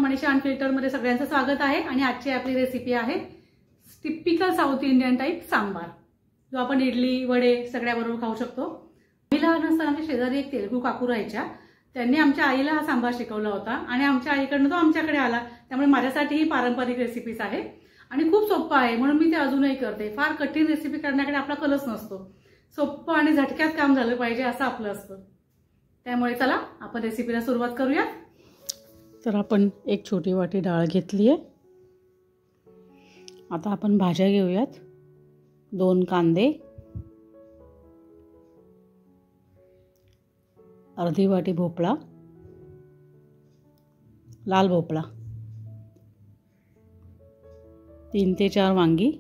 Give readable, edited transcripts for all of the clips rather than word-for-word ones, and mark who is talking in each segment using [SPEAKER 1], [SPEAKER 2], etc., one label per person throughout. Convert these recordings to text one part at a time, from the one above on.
[SPEAKER 1] मनीषा अनफिल्टरमध्ये सगळ्यांचं स्वागत आहे। आणि आजची आपली रेसिपी आहे typical south Indian type sambar, जो आपण इडली वडे सगळ्याबरोबर खाऊ शकतो। मी लहान असताना आमच्या शेजारी एक तेलुगू काकू राहायच्या, त्यांनी आमच्या आईला हा सांबार शिकवला होता आणि आमच्या आईकडनं तो आमच्याकडे आला। त्यामुळे माझ्यासाठी ही पारंपरिक रेसिपीज आहे आणि खूप सोपं आहे, म्हणून मी ते अजूनही करते। फार कठीण रेसिपी करण्याकडे आपला कलच नसतो, सोपं आणि झटक्यात काम झालं पाहिजे असं आपलं असतं। त्यामुळे चला आपण रेसिपीला सुरुवात करूया। तर आपण एक छोटी वाटी डाळ घेतली आहे। आता आपण भाज्या घेऊयात। 2 कांदे, अर्धी वाटी भोपळा, लाल भोपळा, 3 ते 4 वांगी,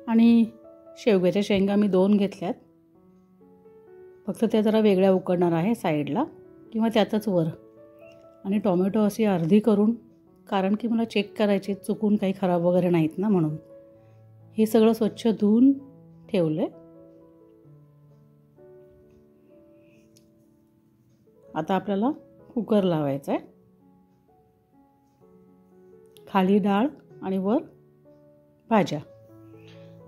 [SPEAKER 1] आणि शेवग्याच्या शेंगा मी 2 घेतल्यात। फक्त त्या जरा वेगळ्या उकडणार आहे साईडला किंवा त्यातच वर। आणि टोमॅटो अशी अर्धी करून, कारण की मला चेक करायचे चुकून काही खराब वगैरे नाहीत ना, म्हणून हे सगळं स्वच्छ धुवून ठेवले। आता आपल्याला कुकर लावायचा आहे। खाली डाळ आणि वर भाज्या।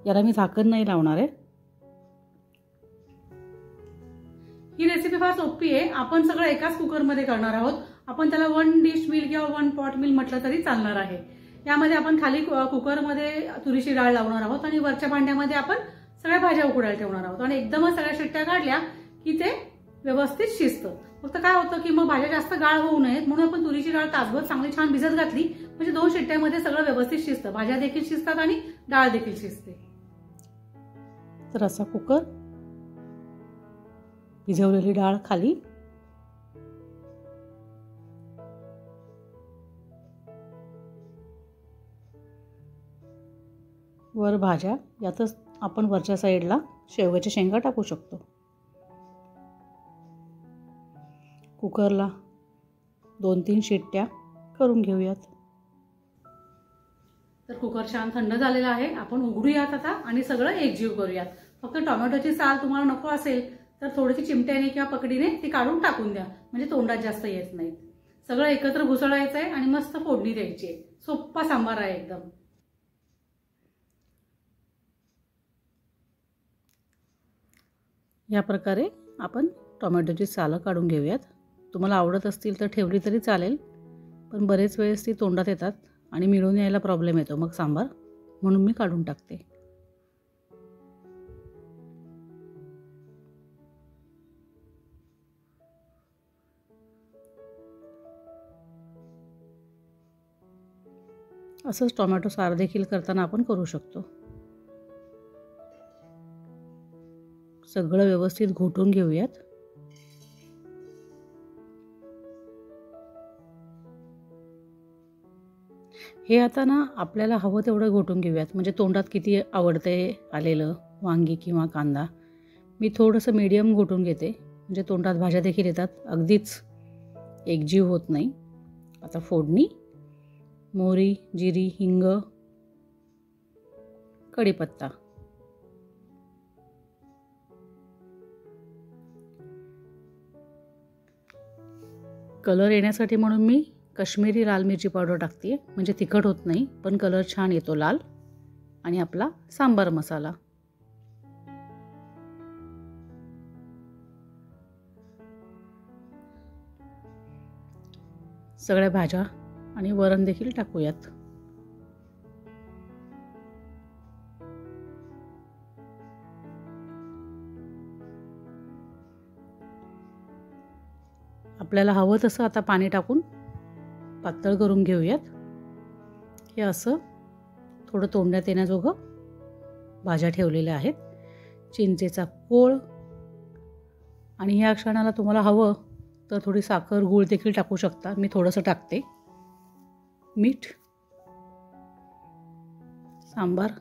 [SPEAKER 1] याला मी झाकण नाही लावणार आहे। ही रेसिपी फार सोपी आहे। आपण सगळं एकाच कुकरमध्ये करणार आहोत। आपण त्याला 1 डिश मिल किंवा 1 पॉट मिल म्हटलं तरी चालणार आहे। यामध्ये आपण खाली कुकरमध्ये तुरीची डाळ लावणार आहोत आणि वरच्या भांड्यामध्ये आपण सगळ्या भाज्या उकडायला ठेवणार आहोत। आणि एकदमच सगळ्या शिट्ट्या काढल्या की ते व्यवस्थित शिजतं। फक्त काय होतं की मग भाज्या जास्त गाळ होऊ नयेत, म्हणून आपण तुरीची डाळ तासभर चांगली छान भिजत घातली, म्हणजे 2 शिट्ट्यामध्ये सगळं व्यवस्थित शिजतं। भाज्या देखील शिजतात आणि डाळ देखील शिजते। तर असा कुकर, भिजवलेली डाळ खाली, वर भाज्या। यातच आपण वरच्या साईडला शेवग्याच्या शेंगा टाकू शकतो। कुकरला 2-3 शिट्ट्या करून घेऊयात। तर कुकर छान थंड झालेला आहे। आपण उघडूयात आता आणि सगळं एकजीव करूयात। फक्त टोमॅटोची साल तुम्हाला नको असेल तर थोडीशी चिमट्याने किंवा पकडीने ती काढून टाकून द्या, म्हणजे तोंडात जास्त येत नाहीत। सगळं एकत्र घुसळायचं आहे आणि मस्त फोडणी द्यायची आहे। सोप्पा सांबार आहे एकदम। या प्रकारे आपण टोमॅटोची सालं काढून घेऊयात। तुम्हाला आवडत असतील तर ठेवली तरी चालेल, पण बरेच वेळेस ती तोंडात येतात आणि मिळून यायला प्रॉब्लेम येतो मग सांबार, म्हणून मी काढून टाकते। असंच टोमॅटो सार देखील करताना आपण करू शकतो। सगळं व्यवस्थित घोटून घेऊयात। हे आता ना आपल्याला हवं तेवढं घोटून घेऊयात, म्हणजे तोंडात किती आवडते आलेलं वांगी किंवा कांदा। मी थोडंसं मीडियम घोटून घेते, म्हणजे तोंडात भाज्या देखील येतात, अगदीच एकजीव होत नाही। आता फोडणी: मोहरी, जिरी, हिंग, कढीपत्ता। कलर येण्यासाठी म्हणून मी काश्मीरी लाल मिरची पावडर टाकते, म्हणजे तिखट होत नाही पण कलर छान येतो लाल। आणि आपला सांबार मसाला। सगळ्या भाज्या आणि वरण देखील टाकूयात। आपल्याला हवं तसं आता पाणी टाकून पातळ करून घेऊयात। हे असं थोडं तोंडात येण्याजोगं भाज्या ठेवलेल्या आहेत। चिंचेचा कोळ, आणि ह्या क्षणाला तुम्हाला हवं तर थोडी साखर गूळ देखील टाकू शकता। मी थोडंसं टाकते। मीठ। सांबार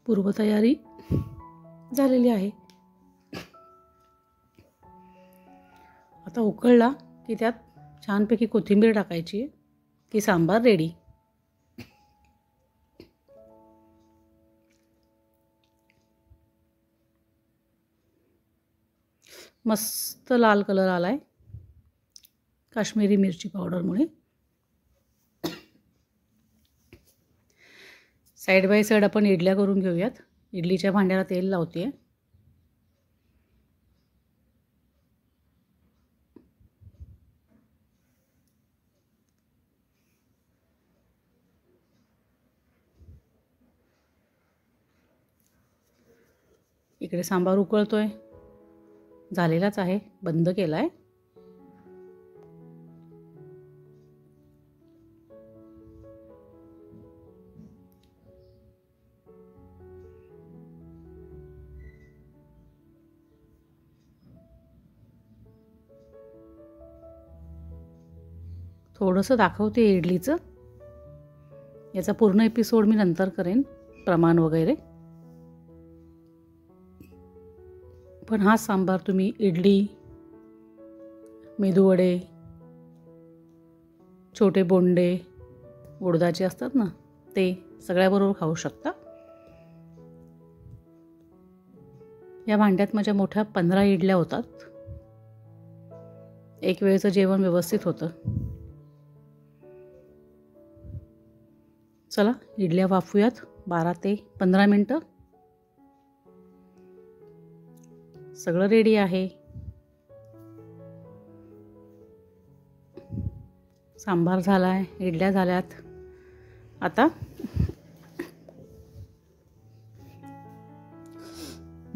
[SPEAKER 1] पूर्वतयारी झालेली आहे। आता उकळला की त्यात छानपैकी कोथिंबीर टाकायची की सांबार रेडी। मस्त लाल कलर आलाय काश्मीरी मिरची पावडरमुळे। साईड बाय साईड आपण इडल्या करून घेऊयात। इडलीच्या भांड्याला तेल लावते। इकडे सांबार उकळतोय, झालेलाच आहे, बंद केलाय। थोडंसं दाखवते इडलीचं, याचा पूर्ण एपिसोड मी नंतर करेन, प्रमाण वगैरे। पण हा सांबार तुम्ही इडली, मेदूवडे, छोटे बोंडे उडदाचे असतात ना, ते सगळ्याबरोबर खाऊ शकता। या भांड्यात माझ्या मोठ्या 15 इडल्या होतात। एक वेळचं जेवण व्यवस्थित होतं। चला इडल्या वाफूयात 12 ते 15 मिनटं। सगळं रेडी आहे। सांबार झालाय, इडल्या झाल्यात। आता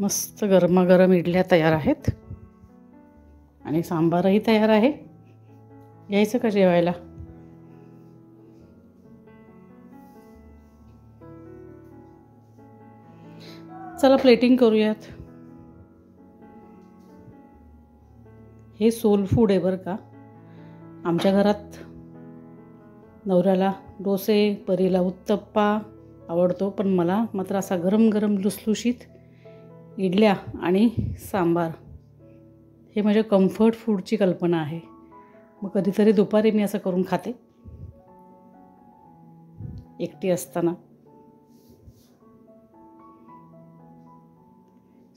[SPEAKER 1] मस्त गरमागरम इडल्या तयार आहेत आणि सांबारही तयार आहे। यायचं का जेवायला? चला प्लेटिंग करूयात। हे सोल फूड आहे बरं का। आमच्या घरात नवऱ्याला डोसे, परीला उत्तप्पा आवडतो, पण मला मात्र असा गरम गरम लुसलुशीत इडल्या आणि सांबार हे माझ्या कम्फर्ट फूडची कल्पना आहे। मग कधीतरी दुपारी मी असं करून खाते एकटी असताना।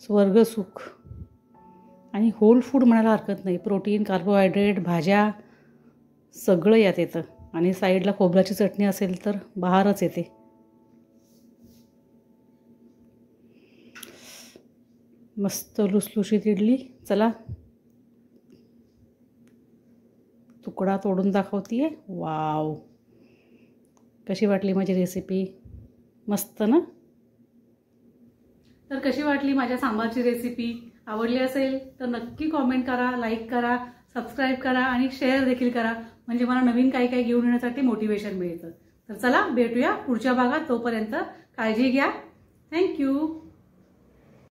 [SPEAKER 1] स्वर्गसुख आणि होल फूड म्हणायला हरकत नाही। प्रोटीन, कार्बोहायड्रेट, भाज्या सगळं यात येतं आणि साईडला खोबऱ्याची चटणी असेल तर बहारच येते। मस्त लुसलुशीत इडली। चला तुकडा तोडून दाखवतीये। वाव, कशी वाटली माझी रेसिपी? मस्त ना? तर कशी वाटली माझ्या सांबारची रेसिपी? आवडली असेल तर नक्की कॉमेंट करा, लाईक करा, सबस्क्राईब करा आणि शेअर देखील करा, म्हणजे मला नवीन काही काही घेऊन येण्यासाठी मोटिवेशन मिळतं। तर चला भेटूया पुढच्या भागात। तोपर्यंत काळजी घ्या। थँक्यू।